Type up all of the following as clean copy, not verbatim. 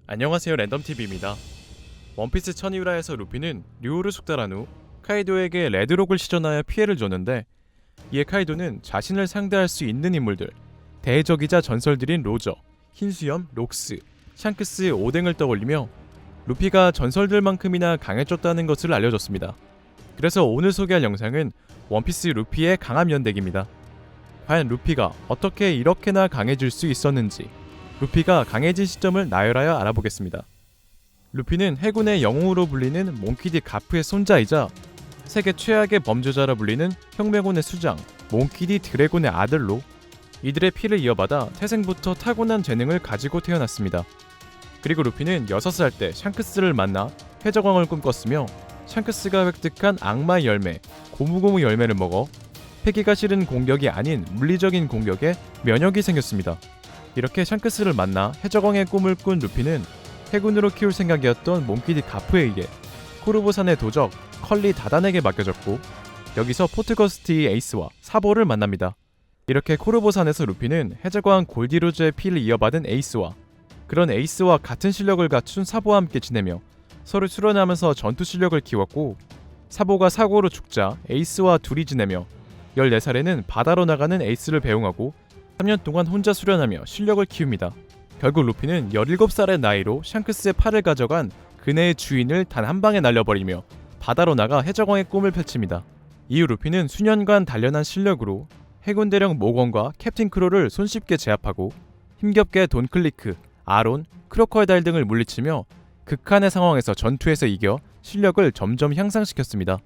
안녕하세요, 랜덤TV입니다. 원피스 천이우라에서 루피는 류우를 숙달한 후 카이도에게 레드록을 시전하여 피해를 줬는데, 이에 카이도는 자신을 상대할 수 있는 인물들, 대적이자 전설들인 로저, 흰수염, 록스, 샹크스, 오뎅을 떠올리며 루피가 전설들만큼이나 강해졌다는 것을 알려줬습니다. 그래서 오늘 소개할 영상은 원피스 루피의 강함 연대기입니다. 과연 루피가 어떻게 이렇게나 강해질 수 있었는지, 루피가 강해진 시점을 나열하여 알아보겠습니다. 루피는 해군의 영웅으로 불리는 몽키디 가프의 손자이자 세계 최악의 범죄자라 불리는 혁명군의 수장 몽키디 드래곤의 아들로 이들의 피를 이어받아 태생부터 타고난 재능을 가지고 태어났습니다. 그리고 루피는 6살 때 샹크스를 만나 해적왕을 꿈꿨으며, 샹크스가 획득한 악마의 열매 고무고무 열매를 먹어 패기가 싫은 공격이 아닌 물리적인 공격에 면역이 생겼습니다. 이렇게 샹크스를 만나 해적왕의 꿈을 꾼 루피는 해군으로 키울 생각이었던 몽키디 가프에 의해 코르보산의 도적 컬리 다단에게 맡겨졌고, 여기서 포트거스티 에이스와 사보를 만납니다. 이렇게 코르보산에서 루피는 해적왕 골디로즈의 피를 이어받은 에이스와 그런 에이스와 같은 실력을 갖춘 사보와 함께 지내며 서로 수련하면서 전투 실력을 키웠고, 사보가 사고로 죽자 에이스와 둘이 지내며 14살에는 바다로 나가는 에이스를 배웅하고 3년 동안 혼자 수련하며 실력을 키웁니다. 결국 루피는 17살의 나이로 샹크스의 팔을 가져간 그네의 주인을 단 한 방에 날려버리며 바다로 나가 해적왕의 꿈을 펼칩니다. 이후 루피는 수년간 단련한 실력으로 해군 대령 모건과 캡틴 크로를 손쉽게 제압하고 힘겹게 돈클리크, 아론, 크로커다일 등을 물리치며 극한의 상황에서 전투에서 이겨 실력을 점점 향상시켰습니다.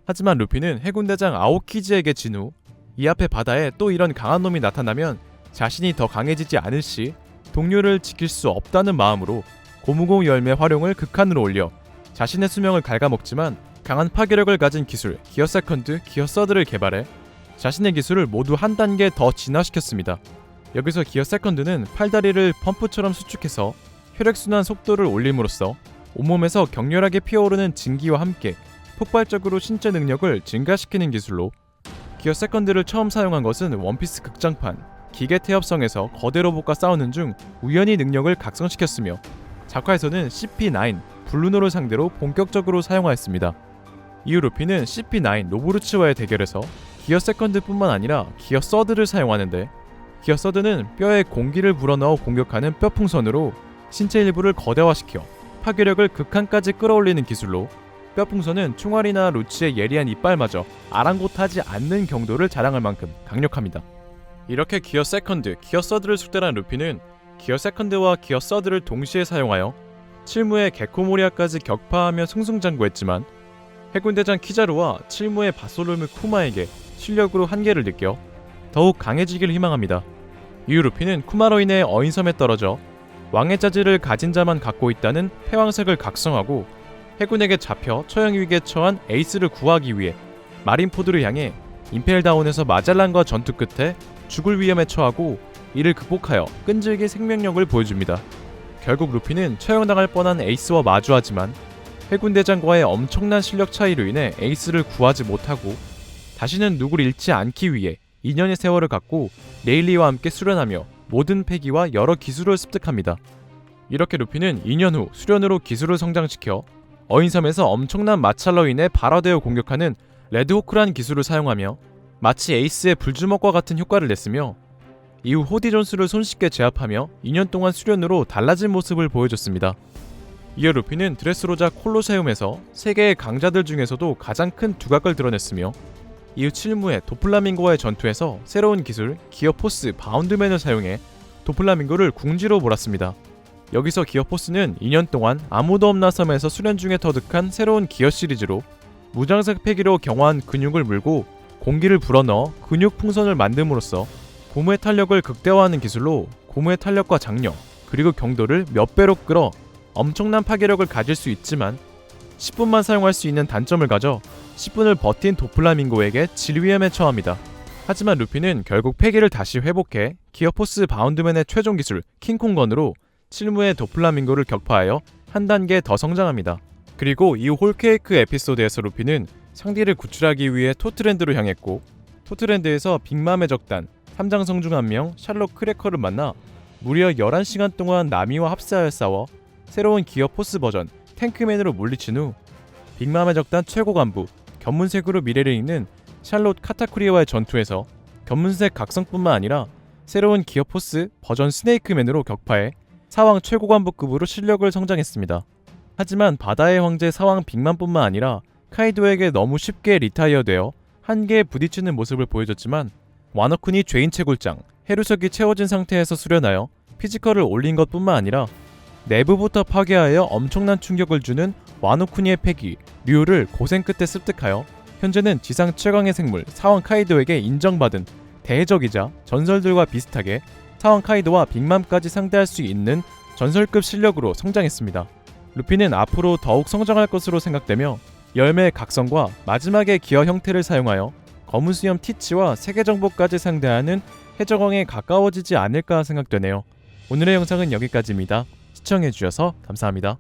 하지만 루피는 해군 대장 아오키즈에게 진 후 이 앞에 바다에 또 이런 강한 놈이 나타나면 자신이 더 강해지지 않을 시 동료를 지킬 수 없다는 마음으로 고무고무 열매 활용을 극한으로 올려 자신의 수명을 갉아먹지만 강한 파괴력을 가진 기술 기어 세컨드, 기어 서드를 개발해 자신의 기술을 모두 한 단계 더 진화시켰습니다. 여기서 기어 세컨드는 팔다리를 펌프처럼 수축해서 혈액순환 속도를 올림으로써 온몸에서 격렬하게 피어오르는 증기와 함께 폭발적으로 신체 능력을 증가시키는 기술로, 기어 세컨드를 처음 사용한 것은 원피스 극장판 기계 태엽성에서 거대 로봇과 싸우는 중 우연히 능력을 각성시켰으며, 작화에서는 CP9 블루노를 상대로 본격적으로 사용하였습니다. 이후 루피는 CP9 로보르츠와의 대결에서 기어 세컨드뿐만 아니라 기어 서드를 사용하는데, 기어 서드는 뼈에 공기를 불어넣어 공격하는 뼈풍선으로 신체 일부를 거대화시켜 파괴력을 극한까지 끌어올리는 기술로, 뼈풍선은 총알이나 루치의 예리한 이빨마저 아랑곳하지 않는 경도를 자랑할 만큼 강력합니다. 이렇게 기어 세컨드, 기어 서드를 숙달한 루피는 기어 세컨드와 기어 서드를 동시에 사용하여 칠무의 게코모리아까지 격파하며 승승장구했지만, 해군대장 키자루와 칠무의 바솔로뮤 쿠마에게 실력으로 한계를 느껴 더욱 강해지기를 희망합니다. 이후 루피는 쿠마로 인해 어인섬에 떨어져 왕의 자질을 가진 자만 갖고 있다는 패왕색을 각성하고, 해군에게 잡혀 처형 위기에 처한 에이스를 구하기 위해 마린포드를 향해 임펠다운에서 마젤란과 전투 끝에 죽을 위험에 처하고 이를 극복하여 끈질긴 생명력을 보여줍니다. 결국 루피는 처형당할 뻔한 에이스와 마주하지만 해군 대장과의 엄청난 실력 차이로 인해 에이스를 구하지 못하고 다시는 누구를 잃지 않기 위해 2년의 세월을 갖고 레일리와 함께 수련하며 모든 패기와 여러 기술을 습득합니다. 이렇게 루피는 2년 후 수련으로 기술을 성장시켜 어인섬에서 엄청난 마찰로 인해 발화되어 공격하는 레드호크란 기술을 사용하며 마치 에이스의 불주먹과 같은 효과를 냈으며, 이후 호디 존스를 손쉽게 제압하며 2년 동안 수련으로 달라진 모습을 보여줬습니다. 이어 루피는 드레스로자 콜로세움에서 세계의 강자들 중에서도 가장 큰 두각을 드러냈으며, 이후 칠무의 도플라밍고와의 전투에서 새로운 기술 기어 포스 바운드맨을 사용해 도플라밍고를 궁지로 몰았습니다. 여기서 기어 포스는 2년 동안 아무도 없나 섬에서 수련 중에 터득한 새로운 기어 시리즈로 무장색 패기로 경화한 근육을 물고 공기를 불어넣어 근육 풍선을 만듦으로써 고무의 탄력을 극대화하는 기술로 고무의 탄력과 장력 그리고 경도를 몇 배로 끌어 엄청난 파괴력을 가질 수 있지만 10분만 사용할 수 있는 단점을 가져 10분을 버틴 도플라밍고에게 질위험에 처합니다. 하지만 루피는 결국 패기를 다시 회복해 기어포스 바운드맨의 최종 기술 킹콩건으로 칠무의 도플라밍고를 격파하여 한 단계 더 성장합니다. 그리고 이 홀케이크 에피소드에서 루피는 상디를 구출하기 위해 토트랜드로 향했고, 토트랜드에서 빅맘의 적단 탐장성 중 한 명 샬롯 크래커를 만나 무려 11시간 동안 나미와 합세하여 싸워 새로운 기어 포스 버전 탱크맨으로 물리친 후 빅맘의 적단 최고 간부 견문색으로 미래를 읽는 샬롯 카타쿠리와의 전투에서 견문색 각성뿐만 아니라 새로운 기어 포스 버전 스네이크맨으로 격파해 사왕 최고 간부급으로 실력을 성장했습니다. 하지만 바다의 황제 사왕 빅맘뿐만 아니라 카이도에게 너무 쉽게 리타이어되어 한계에 부딪히는 모습을 보여줬지만 와노쿤이 죄인 채굴장 해루석이 채워진 상태에서 수련하여 피지컬을 올린 것뿐만 아니라 내부부터 파괴하여 엄청난 충격을 주는 와노쿠니의 패기 류를 고생 끝에 습득하여 현재는 지상 최강의 생물 사왕 카이도에게 인정받은 대적이자 전설들과 비슷하게 사왕 카이도와 빅맘까지 상대할 수 있는 전설급 실력으로 성장했습니다. 루피는 앞으로 더욱 성장할 것으로 생각되며 열매의 각성과 마지막의 기어 형태를 사용하여 검은 수염 티치와 세계정복까지 상대하는 해적왕에 가까워지지 않을까 생각되네요. 오늘의 영상은 여기까지입니다. 시청해주셔서 감사합니다.